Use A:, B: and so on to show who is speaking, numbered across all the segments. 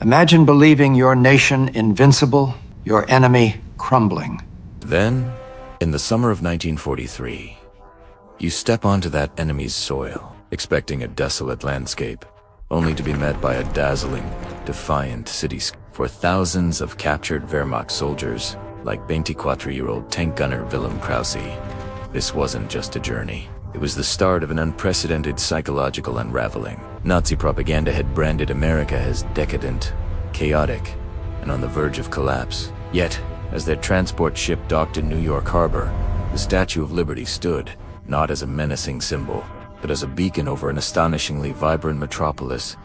A: Imagine believing your nation invincible, your enemy crumbling.
B: Then, in the summer of 1943, you step onto that enemy's soil, expecting a desolate landscape, only to be met by a dazzling, defiant cityscape. For thousands of captured Wehrmacht soldiers, like 24-year-old tank gunner Wilhelm Krause, this wasn't just a journey. It was the start of an unprecedented psychological unraveling. Nazi propaganda had branded America as decadent, chaotic, and on the verge of collapse. Yet, as their transport ship docked in New York Harbor, the Statue of Liberty stood, not as a menacing symbol, but as a beacon over an astonishingly vibrant metropolis,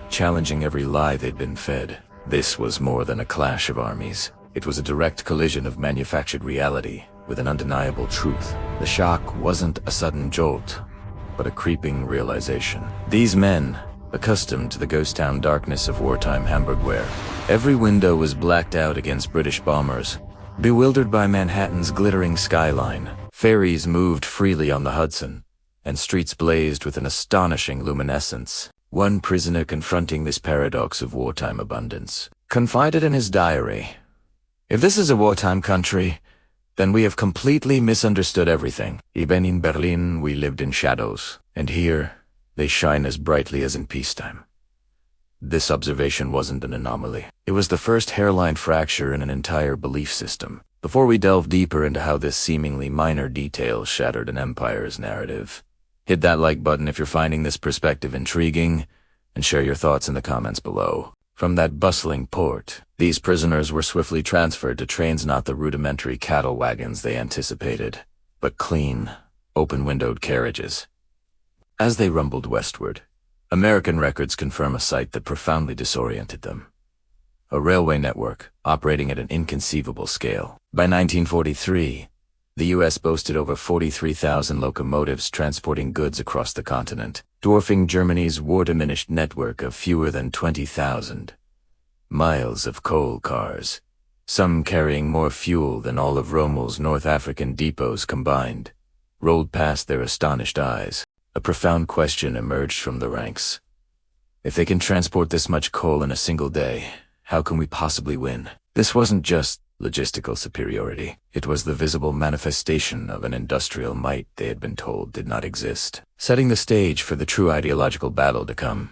B: challenging every lie they'd been fed. This was more than a clash of armies. It was a direct collision of manufactured reality with an undeniable truth. The shock wasn't a sudden jolt, but a creeping realization. These men, accustomed to the ghost town darkness of wartime Hamburg, where every window was blacked out against British bombers, bewildered by Manhattan's glittering skyline, ferries moved freely on the Hudson, and streets blazed with an astonishing luminescence. One prisoner confronting this paradox of wartime abundance confided in his diary, "If this is a wartime country, then we have completely misunderstood everything. Even in Berlin, we lived in shadows, and here, they shine as brightly as in peacetime." This observation wasn't an anomaly. It was the first hairline fracture in an entire belief system. Before we delve deeper into how this seemingly minor detail shattered an empire's narrative, hit that like button if you're finding this perspective intriguing, and share your thoughts in the comments below. From that bustling port, these prisoners were swiftly transferred to trains, not the rudimentary cattle wagons they anticipated, but clean, open-windowed carriages. As they rumbled westward, American records confirm a sight that profoundly disoriented them. A railway network operating at an inconceivable scale. By 1943, the U.S. boasted over 43,000 locomotives transporting goods across the continent, dwarfing Germany's war-diminished network of fewer than 20,000. Miles of coal cars, some carrying more fuel than all of Rommel's North African depots combined, rolled past their astonished eyes. A profound question emerged from the ranks. If they can transport this much coal in a single day, how can we possibly win? This wasn't just logistical superiority. It was the visible manifestation of an industrial might they had been told did not exist, setting the stage for the true ideological battle to come.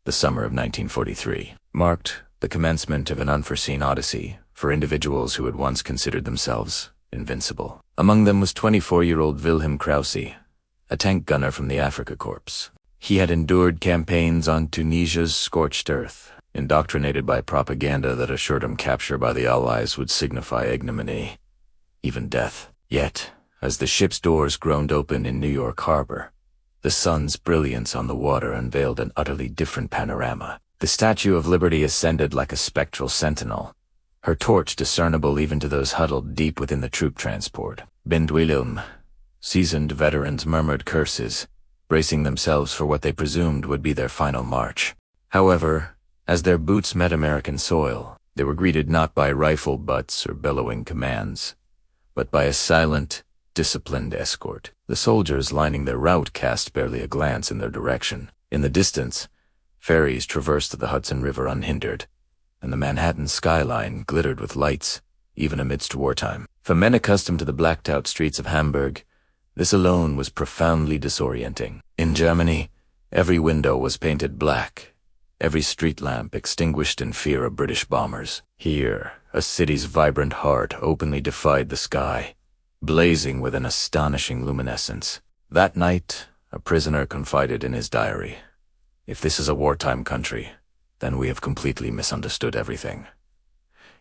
B: The summer of 1943 marked the commencement of an unforeseen odyssey for individuals who had once considered themselves invincible. Among them was 24-year-old Wilhelm Krause, a tank gunner from the Afrika Korps. He had endured campaigns on Tunisia's scorched earth, indoctrinated by propaganda that assured him capture by the Allies would signify ignominy, even death. Yet, as the ship's doors groaned open in New York Harbor, the sun's brilliance on the water unveiled an utterly different panorama. The Statue of Liberty ascended like a spectral sentinel, her torch discernible even to those huddled deep within the troop transport. Bind Wilhelm, seasoned veterans murmured curses, bracing themselves for what they presumed would be their final march. However, as their boots met American soil, they were greeted not by rifle butts or bellowing commands, but by a silent, disciplined escort. The soldiers lining their route cast barely a glance in their direction. In the distance, ferries traversed the Hudson River unhindered, and the Manhattan skyline glittered with lights, even amidst wartime. For men accustomed to the blacked-out streets of Hamburg, this alone was profoundly disorienting. In Germany, every window was painted black, every street lamp extinguished in fear of British bombers. Here, a city's vibrant heart openly defied the sky, blazing with an astonishing luminescence. That night, a prisoner confided in his diary, "If this is a wartime country, then we have completely misunderstood everything.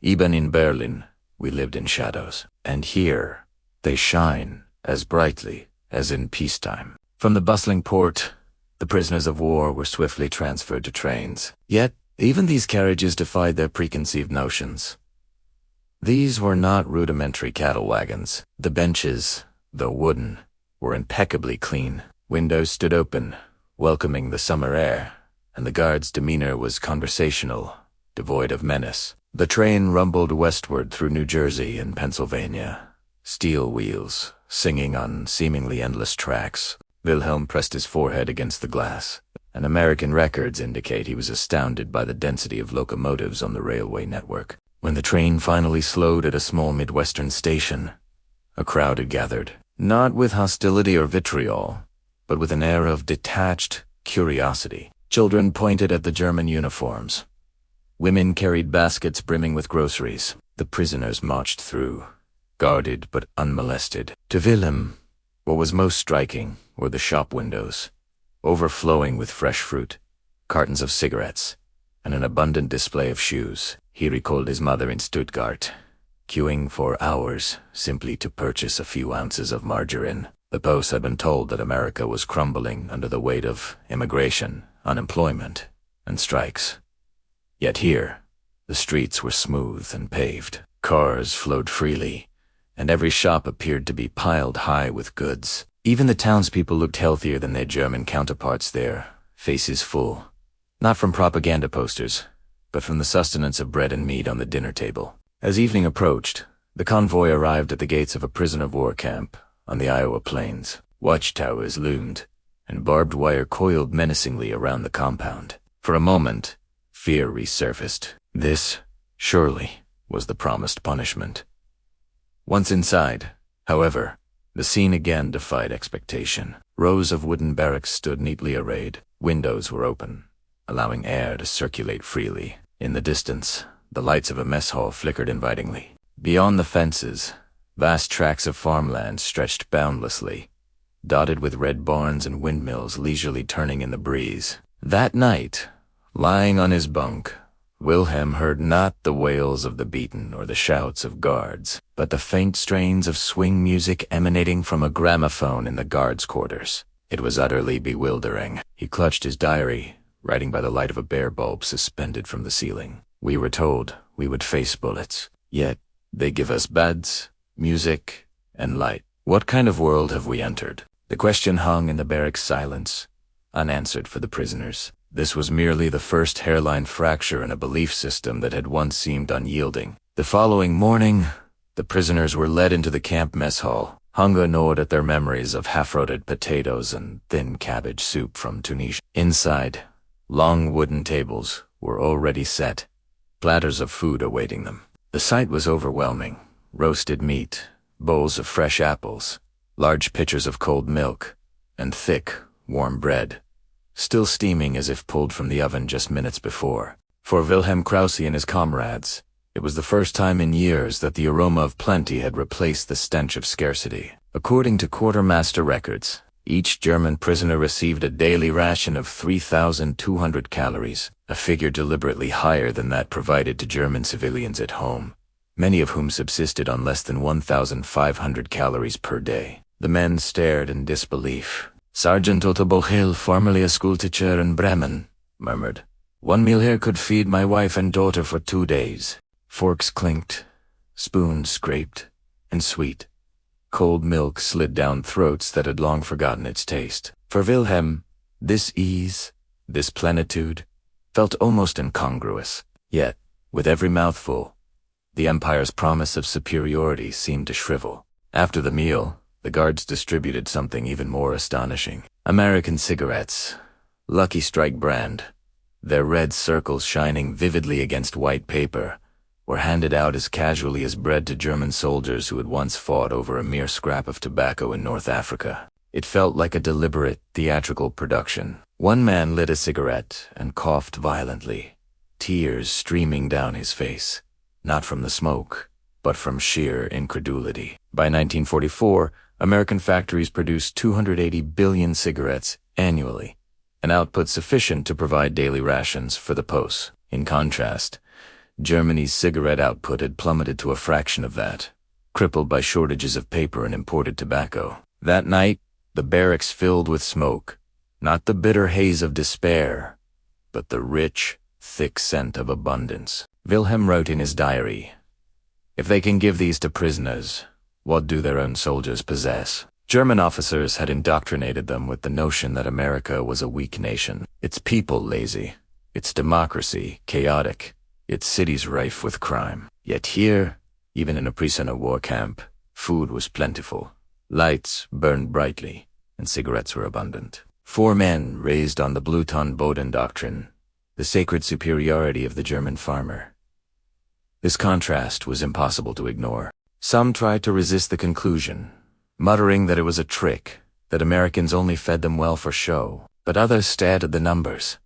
B: Even in Berlin, we lived in shadows, and here, they shine as brightly as in peacetime." From the bustling port, the prisoners of war were swiftly transferred to trains. Yet, even these carriages defied their preconceived notions. These were not rudimentary cattle wagons. The benches, though wooden, were impeccably clean. Windows stood open, welcoming the summer air, and the guard's demeanor was conversational, devoid of menace. The train rumbled westward through New Jersey and Pennsylvania, steel wheels singing on seemingly endless tracks. Wilhelm pressed his forehead against the glass. and American records indicate he was astounded by the density of locomotives on the railway network. When the train finally slowed at a small Midwestern station, a crowd had gathered, not with hostility or vitriol, but with an air of detached curiosity. Children pointed at the German uniforms. Women carried baskets brimming with groceries. The prisoners marched through, guarded but unmolested. To Wilhelm, what was most striking were the shop windows, overflowing with fresh fruit, cartons of cigarettes, and an abundant display of shoes. He recalled his mother in Stuttgart, queuing for hours simply to purchase a few ounces of margarine. The Post had been told that America was crumbling under the weight of immigration, unemployment, and strikes. Yet here, the streets were smooth and paved. Cars flowed freely, and every shop appeared to be piled high with goods. Even the townspeople looked healthier than their German counterparts there, faces full, not from propaganda posters, but from the sustenance of bread and meat on the dinner table. As evening approached, the convoy arrived at the gates of a prisoner-of-war camp on the Iowa plains. Watchtowers loomed, and barbed wire coiled menacingly around the compound. For a moment, fear resurfaced. This, surely, was the promised punishment. Once inside, however, the scene again defied expectation. Rows of wooden barracks stood neatly arrayed. Windows were open, allowing air to circulate freely. In the distance, the lights of a mess hall flickered invitingly. Beyond the fences, vast tracts of farmland stretched boundlessly, dotted with red barns and windmills leisurely turning in the breeze. That night, lying on his bunk, Wilhelm heard not the wails of the beaten or the shouts of guards, but the faint strains of swing music emanating from a gramophone in the guards' quarters. It was utterly bewildering. He clutched his diary, writing by the light of a bare bulb suspended from the ceiling. We were told we would face bullets, yet they give us beds, music, and light. What kind of world have we entered? The question hung in the barracks' silence, unanswered for the prisoners. This was merely the first hairline fracture in a belief system that had once seemed unyielding. The following morning, the prisoners were led into the camp mess hall. Hunger gnawed at their memories of half-rotted potatoes and thin cabbage soup from Tunisia. Inside, long wooden tables were already set, platters of food awaiting them. The sight was overwhelming. Roasted meat, bowls of fresh apples, large pitchers of cold milk, and thick, warm bread, still steaming as if pulled from the oven just minutes before. For Wilhelm Krause and his comrades, it was the first time in years that the aroma of plenty had replaced the stench of scarcity. According to quartermaster records, each German prisoner received a daily ration of 3,200 calories, a figure deliberately higher than that provided to German civilians at home, many of whom subsisted on less than 1,500 calories per day. The men stared in disbelief. Sergeant Otto Bochel, formerly a schoolteacher in Bremen, murmured, "One meal here could feed my wife and daughter for 2 days." Forks clinked, spoons scraped, and sweet, cold milk slid down throats that had long forgotten its taste. For Wilhelm, this ease, this plenitude, felt almost incongruous. Yet, with every mouthful, the Empire's promise of superiority seemed to shrivel. After the meal, the guards distributed something even more astonishing. American cigarettes, Lucky Strike brand, their red circles shining vividly against white paper, were handed out as casually as bread to German soldiers who had once fought over a mere scrap of tobacco in North Africa. It felt like a deliberate, theatrical production. One man lit a cigarette and coughed violently, tears streaming down his face, not from the smoke, but from sheer incredulity. By 1944, American factories produced 280 billion cigarettes annually, an output sufficient to provide daily rations for the Posts. In contrast, Germany's cigarette output had plummeted to a fraction of that, crippled by shortages of paper and imported tobacco. That night, the barracks filled with smoke, not the bitter haze of despair, but the rich, thick scent of abundance. Wilhelm wrote in his diary, "If they can give these to prisoners, what do their own soldiers possess?" German officers had indoctrinated them with the notion that America was a weak nation, its people lazy, its democracy chaotic, its cities rife with crime. Yet here, even in a prisoner-of-war camp, food was plentiful, lights burned brightly, and cigarettes were abundant. 4 men raised on the Bluton-Boden doctrine, the sacred superiority of the German farmer. This contrast was impossible to ignore. Some tried to resist the conclusion, muttering that it was a trick, that Americans only fed them well for show, but others stared at the numbers.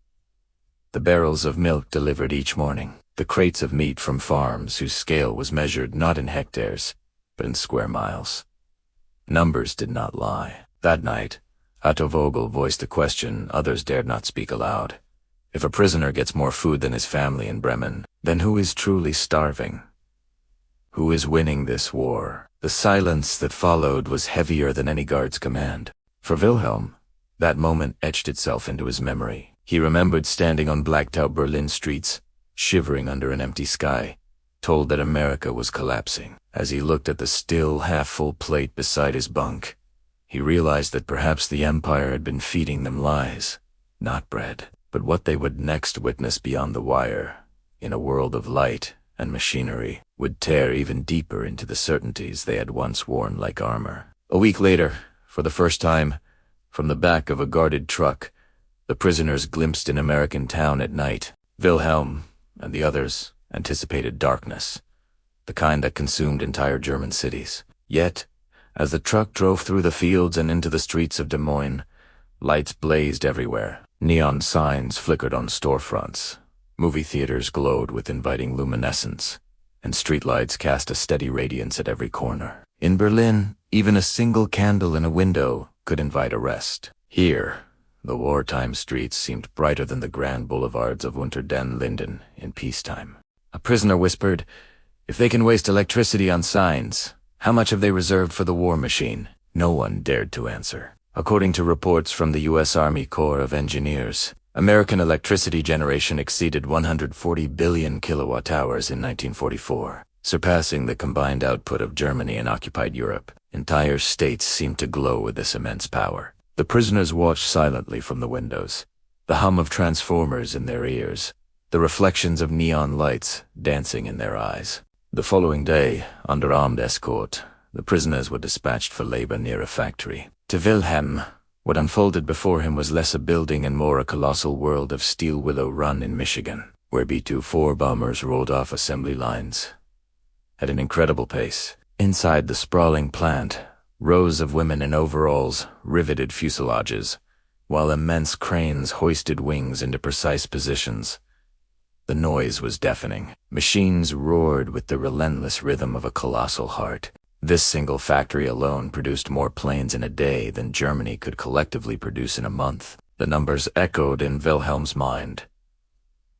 B: The barrels of milk delivered each morning, the crates of meat from farms whose scale was measured not in hectares, but in square miles. Numbers did not lie. That night, Otto Vogel voiced a question others dared not speak aloud. If a prisoner gets more food than his family in Bremen, then who is truly starving? Who is winning this war? The silence that followed was heavier than any guard's command. For Wilhelm, that moment etched itself into his memory. He remembered standing on blacked-out Berlin streets, shivering under an empty sky, told that America was collapsing. As he looked at the still half-full plate beside his bunk, he realized that perhaps the Empire had been feeding them lies, not bread. But what they would next witness beyond the wire, in a world of light and machinery, would tear even deeper into the certainties they had once worn like armor. A week later, for the first time, from the back of a guarded truck, the prisoners glimpsed an American town at night. Wilhelm and the others anticipated darkness, the kind that consumed entire German cities. Yet, as the truck drove through the fields and into the streets of Des Moines, lights blazed everywhere. Neon signs flickered on storefronts. Movie theaters glowed with inviting luminescence, and streetlights cast a steady radiance at every corner. In Berlin, even a single candle in a window could invite arrest. Here, the wartime streets seemed brighter than the grand boulevards of Unter den Linden in peacetime. A prisoner whispered, "If they can waste electricity on signs, how much have they reserved for the war machine?" No one dared to answer. According to reports from the U.S. Army Corps of Engineers, American electricity generation exceeded 140 billion kilowatt-hours in 1944, surpassing the combined output of Germany and occupied Europe. Entire states seemed to glow with this immense power. The prisoners watched silently from the windows, the hum of transformers in their ears, the reflections of neon lights dancing in their eyes. The following day, under armed escort, the prisoners were dispatched for labor near a factory. To Wilhelm, what unfolded before him was less a building and more a colossal world of Steel Willow Run in Michigan, where B-24 bombers rolled off assembly lines at an incredible pace. Inside the sprawling plant, rows of women in overalls riveted fuselages, while immense cranes hoisted wings into precise positions. The noise was deafening. Machines roared with the relentless rhythm of a colossal heart. This single factory alone produced more planes in a day than Germany could collectively produce in a month. The numbers echoed in Wilhelm's mind.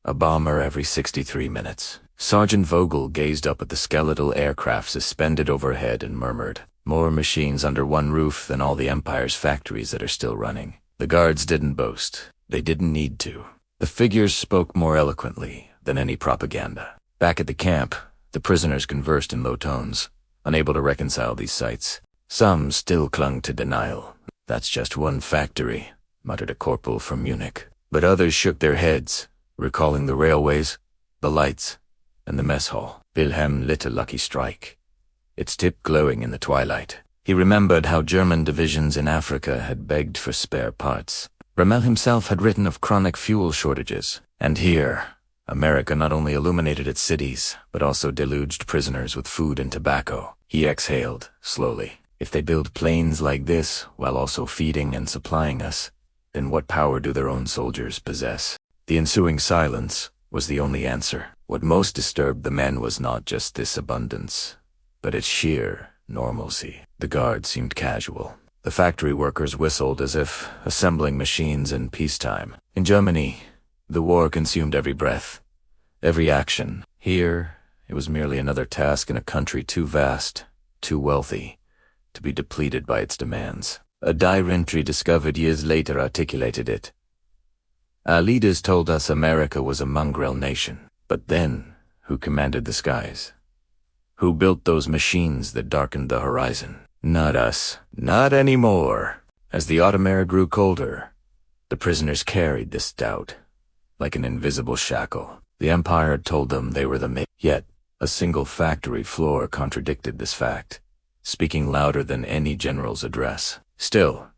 B: A bomber every 63 minutes. Sergeant Vogel gazed up at the skeletal aircraft suspended overhead and murmured, "More machines under one roof than all the Empire's factories that are still running." The guards didn't boast. They didn't need to. The figures spoke more eloquently than any propaganda. Back at the camp, the prisoners conversed in low tones, unable to reconcile these sights. Some still clung to denial. "That's just one factory," muttered a corporal from Munich. But others shook their heads, recalling the railways, the lights, and the mess hall. Wilhelm lit a lucky strike, its tip glowing in the twilight. He remembered how German divisions in Africa had begged for spare parts. Rommel himself had written of chronic fuel shortages. And here, America not only illuminated its cities, but also deluged prisoners with food and tobacco. He exhaled, slowly. If they build planes like this, while also feeding and supplying us, then what power do their own soldiers possess? The ensuing silence was the only answer. What most disturbed the men was not just this abundance, but its sheer normalcy. The guards seemed casual. The factory workers whistled as if assembling machines in peacetime. In Germany, the war consumed every breath, every action. Here, it was merely another task in a country too vast, too wealthy, to be depleted by its demands. A diary entry discovered years later articulated it. "Our leaders told us America was a mongrel nation. But then, who commanded the skies? Who built those machines that darkened the horizon? Not us. Not anymore." As the autumn air grew colder, the prisoners carried this doubt like an invisible shackle. The Empire had told them they were the Yet, a single factory floor contradicted this fact, speaking louder than any general's address. Still,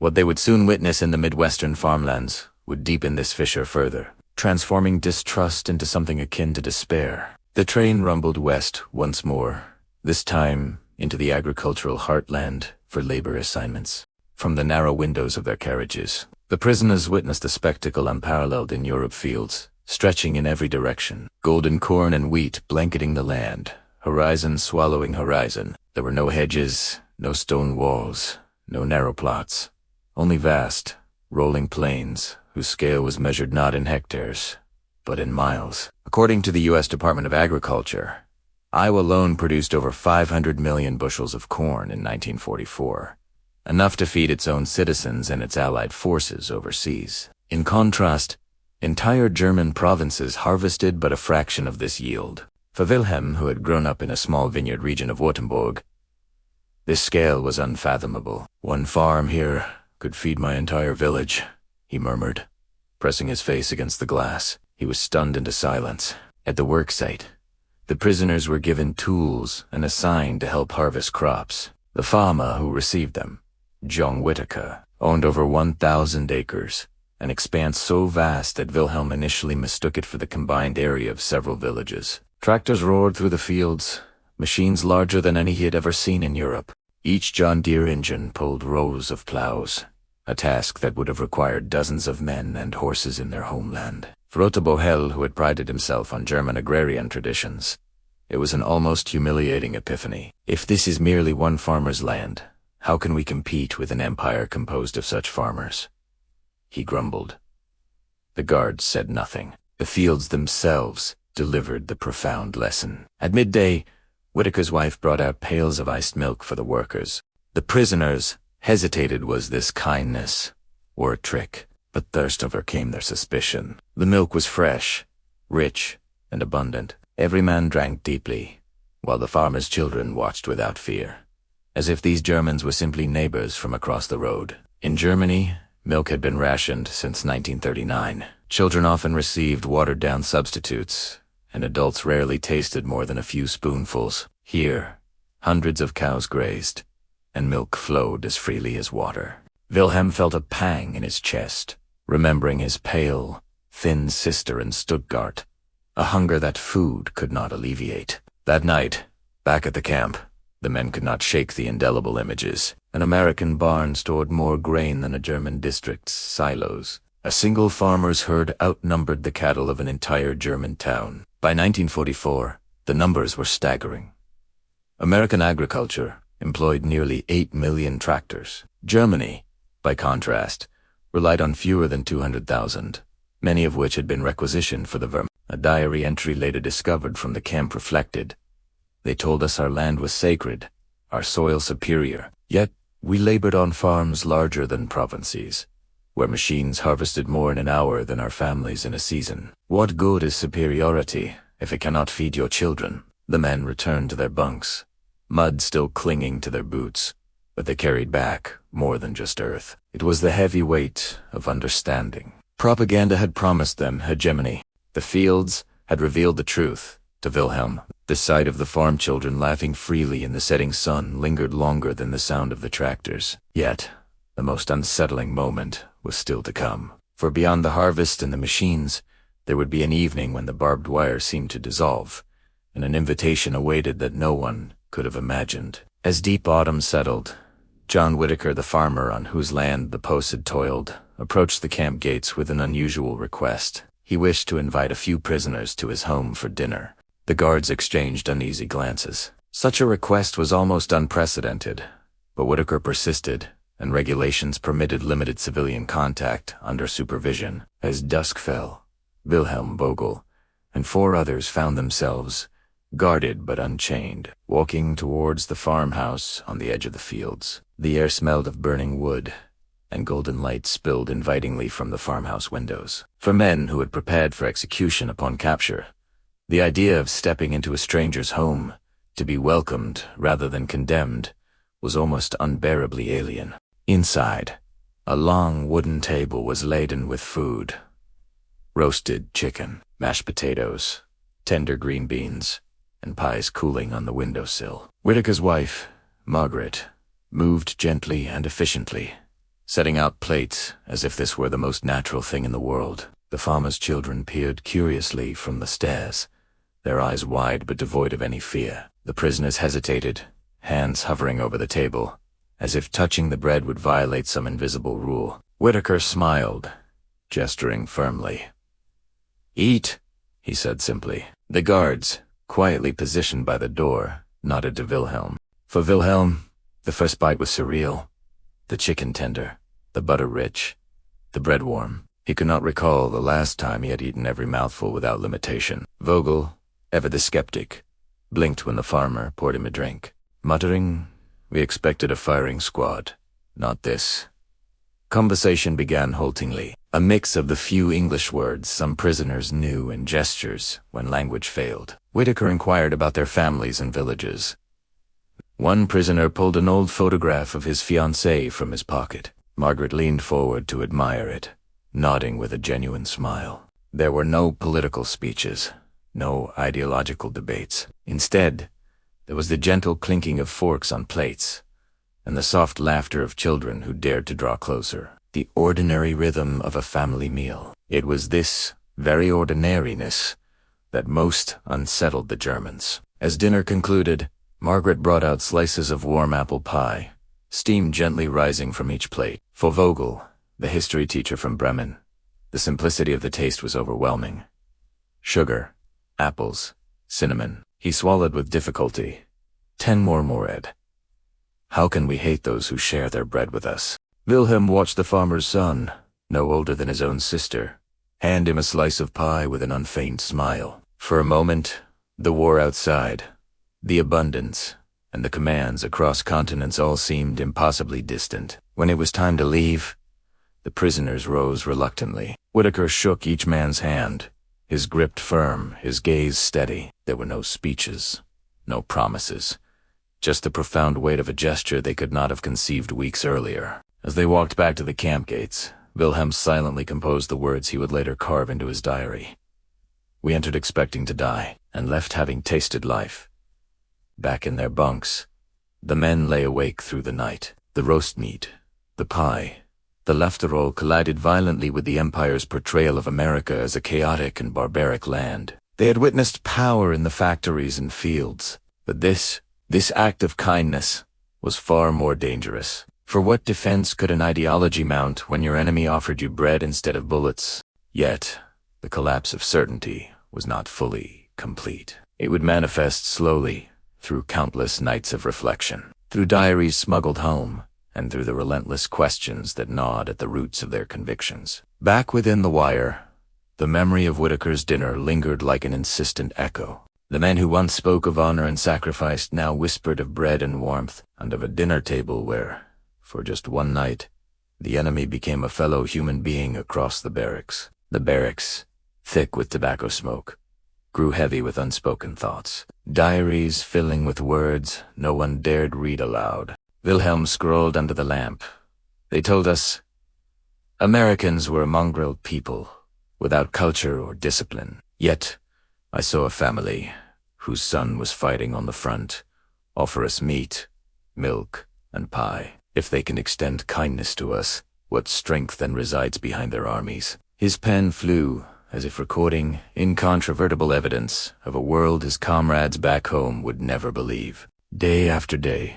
B: What they would soon witness in the Midwestern farmlands would deepen this fissure further, transforming distrust into something akin to despair. The train rumbled west once more, this time into the agricultural heartland for labor assignments. From the narrow windows of their carriages, the prisoners witnessed a spectacle unparalleled in Europe fields, stretching in every direction, golden corn and wheat blanketing the land, horizon swallowing horizon. There were no hedges, no stone walls, no narrow plots, only vast, rolling plains whose scale was measured not in hectares, but in miles. According to the U.S. Department of Agriculture, Iowa alone produced over 500 million bushels of corn in 1944, enough to feed its own citizens and its allied forces overseas. In contrast, entire German provinces harvested but a fraction of this yield. For Wilhelm, who had grown up in a small vineyard region of Württemberg, this scale was unfathomable. "One farm here could feed my entire village," he murmured, pressing his face against the glass. He was stunned into silence. At the worksite, the prisoners were given tools and assigned to help harvest crops. The farmer who received them, John Whittaker, owned over 1,000 acres, an expanse so vast that Wilhelm initially mistook it for the combined area of several villages. Tractors roared through the fields, machines larger than any he had ever seen in Europe. Each John Deere engine pulled rows of plows, a task that would have required dozens of men and horses in their homeland. For Otto Bohel, who had prided himself on German agrarian traditions, it was an almost humiliating epiphany. If this is merely one farmer's land, how can we compete with an empire composed of such farmers? He grumbled. The guards said nothing. The fields themselves delivered the profound lesson. At midday, Whittaker's wife brought out pails of iced milk for the workers. The prisoners hesitated. Was this kindness or a trick? But thirst overcame their suspicion. The milk was fresh, rich, and abundant. Every man drank deeply, while the farmers' children watched without fear, as if these Germans were simply neighbors from across the road. In Germany, milk had been rationed since 1939. Children often received watered-down substitutes, and adults rarely tasted more than a few spoonfuls. Here, hundreds of cows grazed, and milk flowed as freely as water. Wilhelm felt a pang in his chest, remembering his pale, thin sister in Stuttgart, a hunger that food could not alleviate. That night, back at the camp, the men could not shake the indelible images. An American barn stored more grain than a German district's silos. A single farmer's herd outnumbered the cattle of an entire German town. By 1944, the numbers were staggering. American agriculture employed nearly 8 million tractors. Germany, by contrast, relied on fewer than 200,000, many of which had been requisitioned for the Wehrmacht. A diary entry later discovered from the camp reflected, "They told us our land was sacred, our soil superior, yet we labored on farms larger than provinces, where machines harvested more in an hour than our families in a season. What good is superiority if it cannot feed your children?" The men returned to their bunks, mud still clinging to their boots, but they carried back more than just earth. It was the heavy weight of understanding. Propaganda had promised them hegemony. The fields had revealed the truth to Wilhelm. The sight of the farm children laughing freely in the setting sun lingered longer than the sound of the tractors. Yet, the most unsettling moment was still to come. For beyond the harvest and the machines, there would be an evening when the barbed wire seemed to dissolve, and an invitation awaited that no one could have imagined. As deep autumn settled, John Whittaker, the farmer on whose land the post had toiled, approached the camp gates with an unusual request. He wished to invite a few prisoners to his home for dinner. The guards exchanged uneasy glances. Such a request was almost unprecedented, but Whittaker persisted, and regulations permitted limited civilian contact under supervision. As dusk fell, Wilhelm Vogel and 4 others found themselves, guarded but unchained, walking towards the farmhouse on the edge of the fields. The air smelled of burning wood, and golden light spilled invitingly from the farmhouse windows. For men who had prepared for execution upon capture, the idea of stepping into a stranger's home, to be welcomed rather than condemned, was almost unbearably alien. Inside, a long wooden table was laden with food: roasted chicken, mashed potatoes, tender green beans, and pies cooling on the windowsill. Whittaker's wife, Margaret, moved gently and efficiently, setting out plates as if this were the most natural thing in the world. The farmer's children peered curiously from the stairs, their eyes wide but devoid of any fear. The prisoners hesitated, hands hovering over the table, as if touching the bread would violate some invisible rule. Whitaker smiled, gesturing firmly. "Eat," he said simply. The guards, quietly positioned by the door, nodded to Wilhelm. For Wilhelm, the first bite was surreal. The chicken tender, the butter rich, the bread warm. He could not recall the last time he had eaten every mouthful without limitation. Vogel, ever the skeptic, blinked when the farmer poured him a drink, muttering, "We expected a firing squad, not this." Conversation began haltingly, a mix of the few English words some prisoners knew and gestures when language failed. Whitaker inquired about their families and villages. One prisoner pulled an old photograph of his fiancée from his pocket. Margaret leaned forward to admire it, nodding with a genuine smile. There were no political speeches, no ideological debates. Instead, there was the gentle clinking of forks on plates, and the soft laughter of children who dared to draw closer. The ordinary rhythm of a family meal. It was this very ordinariness that most unsettled the Germans. As dinner concluded, Margaret brought out slices of warm apple pie, steam gently rising from each plate. For Vogel, the history teacher from Bremen, the simplicity of the taste was overwhelming. Sugar, apples, cinnamon. He swallowed with difficulty. 10 more Mored. How can we hate those who share their bread with us? Wilhelm watched the farmer's son, no older than his own sister, hand him a slice of pie with an unfeigned smile. For a moment, the war outside, the abundance, and the commands across continents all seemed impossibly distant. When it was time to leave, the prisoners rose reluctantly. Whitaker shook each man's hand, his grip firm, his gaze steady. There were no speeches, no promises, just the profound weight of a gesture they could not have conceived weeks earlier. As they walked back to the camp gates, Wilhelm silently composed the words he would later carve into his diary. "We entered expecting to die, and left having tasted life." Back in their bunks, the men lay awake through the night. The roast meat, the pie, the lefterol collided violently with the Empire's portrayal of America as a chaotic and barbaric land. They had witnessed power in the factories and fields, but this act of kindness was far more dangerous. For what defense could an ideology mount when your enemy offered you bread instead of bullets? Yet, the collapse of certainty was not fully complete. It would manifest slowly, through countless nights of reflection, through diaries smuggled home, and through the relentless questions that gnawed at the roots of their convictions. Back within the wire, the memory of Whitaker's dinner lingered like an insistent echo. The men who once spoke of honor and sacrifice now whispered of bread and warmth, and of a dinner table where, for just one night, the enemy became a fellow human being across the barracks. The barracks, thick with tobacco smoke, grew heavy with unspoken thoughts. Diaries filling with words no one dared read aloud. Wilhelm scrolled under the lamp. They told us, Americans were a mongrel people, without culture or discipline. Yet, I saw a family, whose son was fighting on the front, offer us meat, milk, and pie. If they can extend kindness to us, what strength then resides behind their armies? His pen flew, as if recording incontrovertible evidence of a world his comrades back home would never believe. Day after day,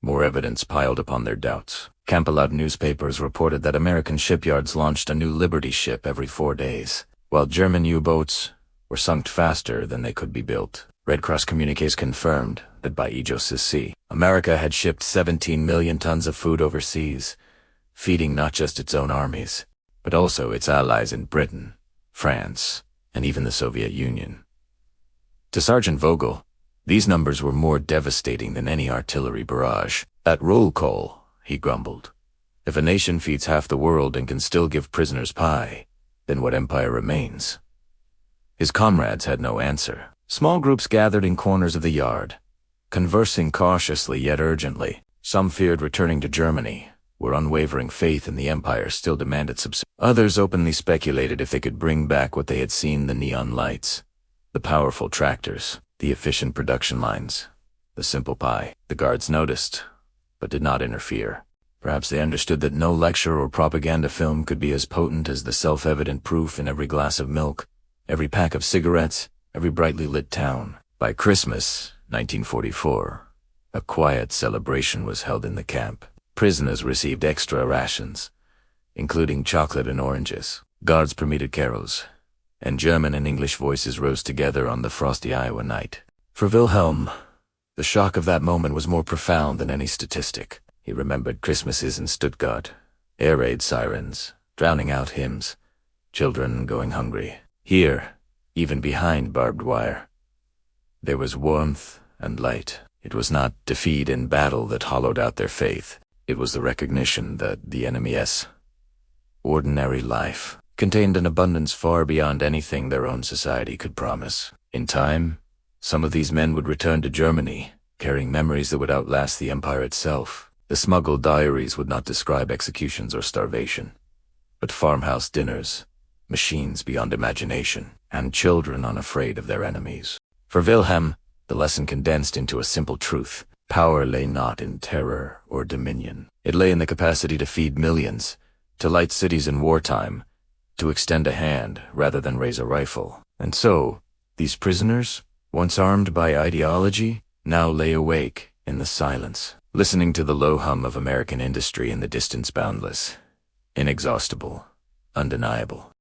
B: more evidence piled upon their doubts. Campalot newspapers reported that American shipyards launched a new Liberty ship every 4 days, while German U-boats were sunk faster than they could be built. Red Cross communiques confirmed that by Ijo America had shipped 17 million tons of food overseas, feeding not just its own armies, but also its allies in Britain, France, and even the Soviet Union. To Sergeant Vogel, these numbers were more devastating than any artillery barrage. At roll call, he grumbled, if a nation feeds half the world and can still give prisoners pie, then what empire remains? His comrades had no answer. Small groups gathered in corners of the yard, conversing cautiously yet urgently. Some feared returning to Germany, where unwavering faith in the empire still demanded subsidies. Others openly speculated if they could bring back what they had seen: the neon lights, the powerful tractors, the efficient production lines, the simple pie. The guards noticed, but did not interfere. Perhaps they understood that no lecture or propaganda film could be as potent as the self-evident proof in every glass of milk, every pack of cigarettes, every brightly lit town. By Christmas, 1944, a quiet celebration was held in the camp. Prisoners received extra rations, including chocolate and oranges. Guards permitted carols, and German and English voices rose together on the frosty Iowa night. For Wilhelm, the shock of that moment was more profound than any statistic. He remembered Christmases in Stuttgart, air raid sirens, drowning out hymns, children going hungry. Here, even behind barbed wire, there was warmth and light. It was not defeat in battle that hollowed out their faith. It was the recognition that the enemy's ordinary life contained an abundance far beyond anything their own society could promise. In time, some of these men would return to Germany, carrying memories that would outlast the empire itself. The smuggled diaries would not describe executions or starvation, but farmhouse dinners, machines beyond imagination, and children unafraid of their enemies. For Wilhelm, the lesson condensed into a simple truth. Power lay not in terror or dominion. It lay in the capacity to feed millions, to light cities in wartime, to extend a hand rather than raise a rifle. And so, these prisoners, once armed by ideology, now lay awake in the silence, listening to the low hum of American industry in the distance boundless, inexhaustible, undeniable.